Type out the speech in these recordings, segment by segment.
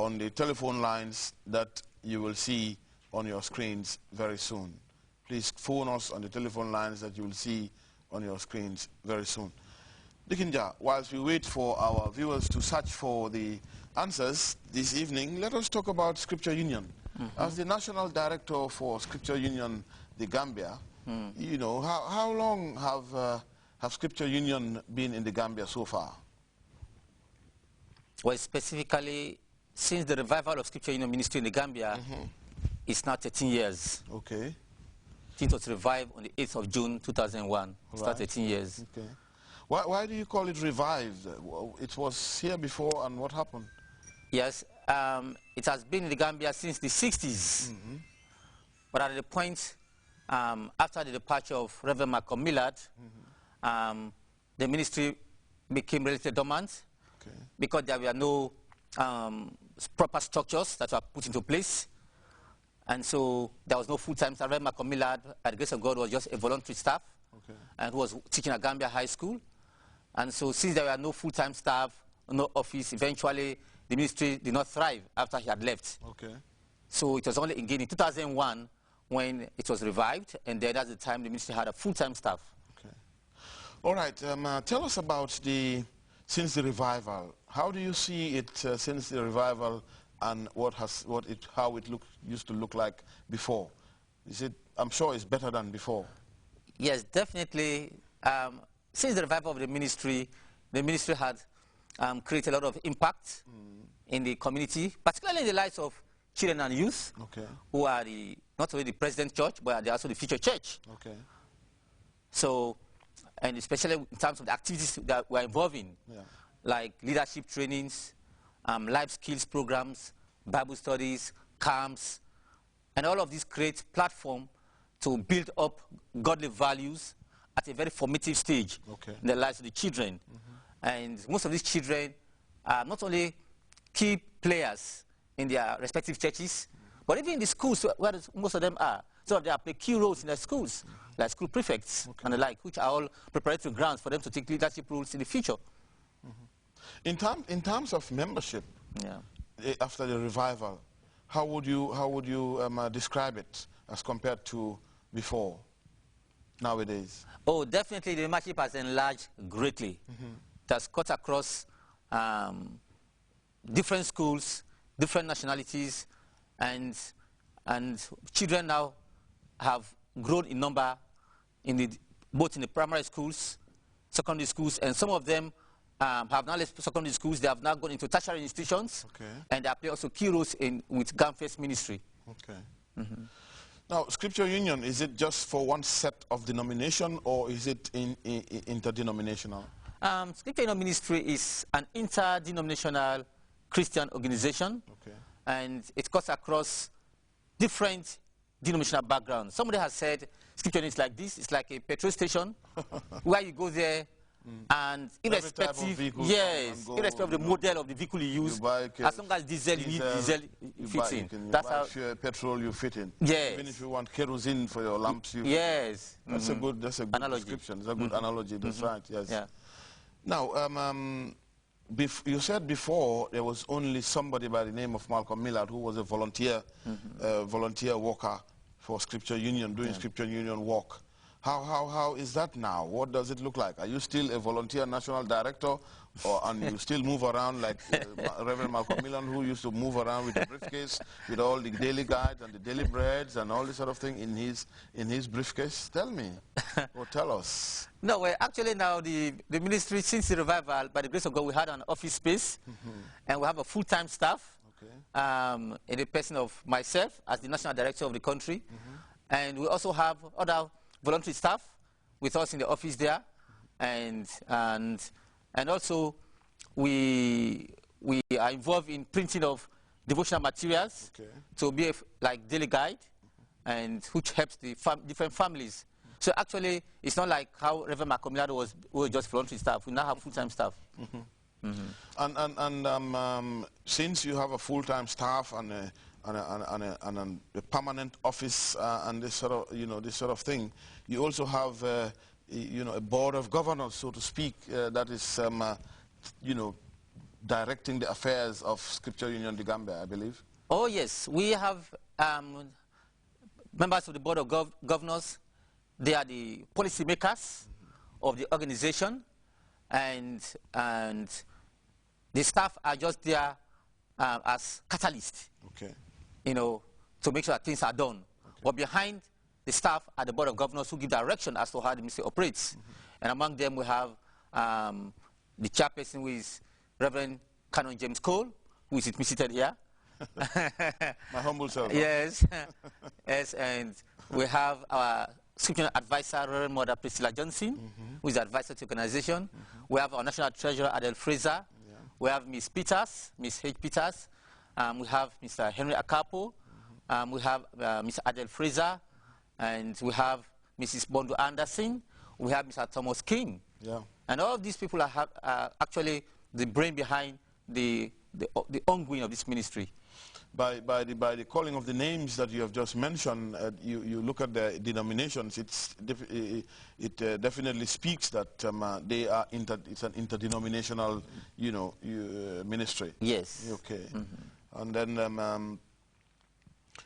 on the telephone lines that you will see on your screens very soon. Please phone us on the telephone lines that you will see on your screens very soon. Dikinja, whilst we wait for our viewers to search for the answers this evening, let us talk about Scripture Union. As the National Director for Scripture Union, the Gambia, you know, how long have Scripture Union been in the Gambia so far? Well, specifically, since the revival of Scripture Union Ministry in the Gambia, it's now 13 years. Okay. It was revived on the 8th of June, 2001. It's now 13 years. Okay. Why do you call it revived? It was here before, and what happened? Yes, it has been in the Gambia since the 60s. But at the point, after the departure of Reverend Malcolm Millard, the ministry became relatively dormant because there were no proper structures that were put into place. And so there was no full-time staff. Reverend Malcolm Millard, by the grace of God, was just a voluntary staff and who was teaching at Gambia High School. And so since there were no full-time staff, no office, eventually the ministry did not thrive after he had left. So it was only again in 2001 when it was revived, and then at the time the ministry had a full-time staff. All right, tell us about since the revival. How do you see it since the revival, and how it used to look like before? I'm sure it's better than before. Yes, definitely. Since the revival of the ministry had created a lot of impact in the community, particularly in the lives of children and youth, who are not only the present church, but they're also the future church. So, and especially in terms of the activities that we're involved in, like leadership trainings, life skills programs, Bible studies, camps, and all of these create platform to build up godly values at a very formative stage in the lives of the children. And most of these children are not only key players in their respective churches, but even in the schools where most of them are. So they play key roles in their schools, like school prefects and the like, which are all preparatory grounds for them to take leadership roles in the future. In terms of membership, after the revival, how would you describe it as compared to before, nowadays? Oh, definitely the membership has enlarged greatly. It has cut across different schools, different nationalities, and children now have grown in number both in the primary schools, secondary schools, and some of them have now left secondary schools. They have now gone into tertiary institutions, and they play also key roles with Gamfest ministry. Now, Scripture Union, is it just for one set of denomination, or is it interdenominational? Scripture Union Ministry is an interdenominational Christian organization, and it cuts across different denominational backgrounds. Somebody has said Scripture Union is like this. It's like a petrol station where you go there, and irrespective, irrespective of the model of the vehicle you use, as long as diesel, you need diesel, it fits in. That's how petrol you fit in. Even if you want kerosene for your lamps, you that's a good analogy. Description. It's a good analogy. That's right. Yes. Now, you said before there was only somebody by the name of Malcolm Millard who was a volunteer, volunteer worker for Scripture Union, doing Scripture Union work. How is that now? What does it look like? Are you still a volunteer national director, and you still move around like Reverend Malcolm Millard, who used to move around with a briefcase with all the daily guides and the daily breads and all this sort of thing in his briefcase? Tell me, or tell us. No, well, actually now the ministry, since the revival, by the grace of God, we had an office space, and we have a full-time staff in the person of myself as the national director of the country, and we also have other voluntary staff with us in the office there, and also we are involved in printing of devotional materials to be like daily guide, and which helps the different families. So actually, it's not like how Reverend Malcolm Millard was just voluntary staff. We now have full-time staff. And since you have a full-time staff and a permanent office and this sort of this sort of thing, you also have a board of governors, so to speak, that is directing the affairs of Scripture Union de Gambia, I believe. Oh, yes. We have members of the Board of Governors. They are the policy makers of the organization, and the staff are just there as catalysts, you know, to make sure that things are done. But behind the staff are the Board of Governors who give direction as to how the ministry operates. And among them we have the chairperson, who is Reverend Canon James Cole, who is seated here. My humble self. Yes. Yes, and we have our Scripture advisor, Reverend Mother Priscilla Johnson, who is the advisor to the organization. We have our National Treasurer, Adel Fraser. We have Miss Peters, Miss H. Peters. We have Mr. Henry Akapo. We have Mr. Adel Fraser. And we have Mrs. Bondo Anderson. We have Mr. Thomas King. And all of these people are actually the brain behind the ongoing of this ministry. By the calling of the names that you have just mentioned, you look at the denominations, it definitely speaks that they are it's an interdenominational, ministry. Yes. Okay. And then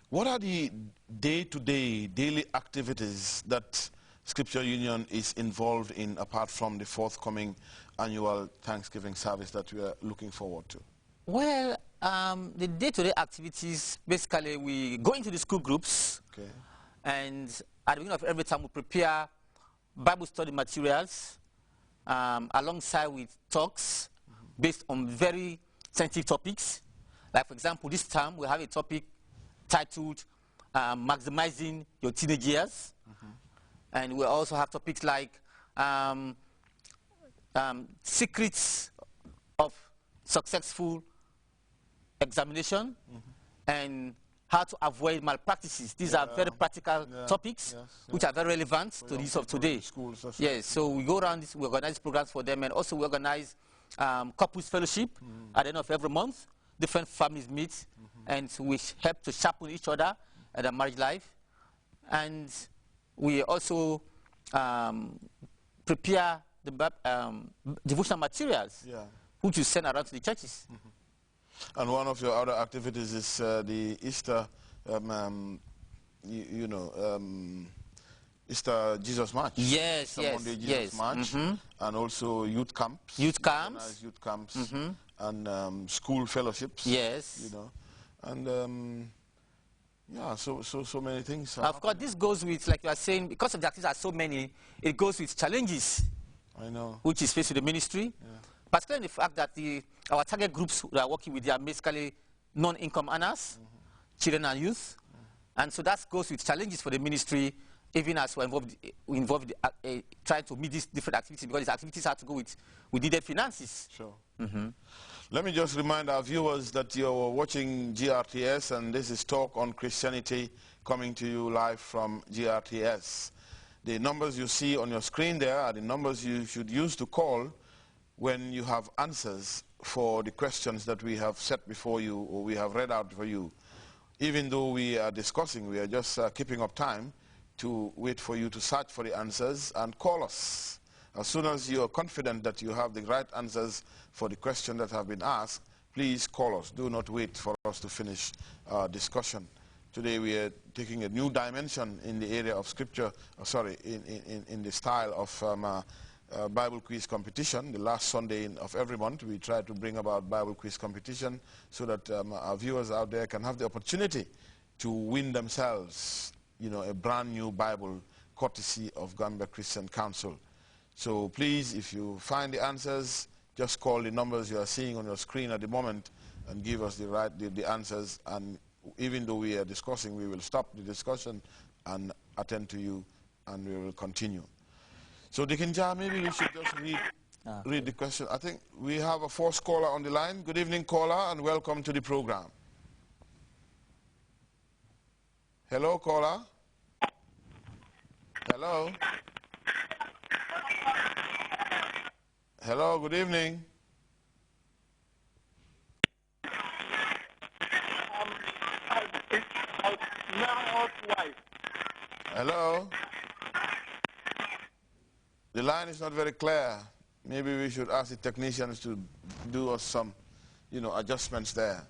what are the daily activities that Scripture Union is involved in, apart from the forthcoming annual Thanksgiving service that we are looking forward to? Well, the day-to-day activities, basically we go into the school groups, and at the beginning of every time we prepare Bible study materials alongside with talks based on very sensitive topics. Like, for example, this time we have a topic titled Maximizing Your Teenage Years. And we also have topics like secrets of successful examination and how to avoid malpractices. These are very practical topics which are very relevant to the use of today. Yes, so we go around this, we organize programs for them, and also we organize couples fellowship at the end of every month. Different families meet, and we help to sharpen each other at their marriage life. And we also prepare the devotional materials, which you send around to the churches. And one of your other activities is the Easter, Easter Jesus March. Yes, Monday Jesus March, and also youth camps. Youth camps. Youth camps, and school fellowships. Yes. And yeah, so many things. Of course, this goes with, like you are saying, because of the activities are so many, it goes with challenges. I know. Which is faced with the ministry. Particularly the fact that our target groups we are working with, they are basically non-income earners, children and youth. And so that goes with challenges for the ministry, even as we're involved trying to meet these different activities, because these activities have to go with needed finances. Sure. Let me just remind our viewers that you're watching GRTS, and this is Talk on Christianity, coming to you live from GRTS. The numbers you see on your screen there are the numbers you should use to call when you have answers for the questions that we have set before you, or we have read out for you. Even though we are discussing, we are just keeping up time to wait for you to search for the answers and call us. As soon as you are confident that you have the right answers for the question that have been asked, please call us. Do not wait for us to finish our discussion. Today we are taking a new dimension in the area of Scripture, in the style of Bible quiz competition. The last Sunday of every month we try to bring about Bible quiz competition so that our viewers out there can have the opportunity to win themselves, a brand new Bible courtesy of Gambia Christian Council. So please, if you find the answers, just call the numbers you are seeing on your screen at the moment and give us the answers. And even though we are discussing, we will stop the discussion and attend to you, and we will continue. So Dikinja, maybe we should just read the question. I think we have a first caller on the line. Good evening, caller, and welcome to the program. Hello, caller. Hello. Hello, good evening. Hello. The line is not very clear. Maybe we should ask the technicians to do us some you know, adjustments there.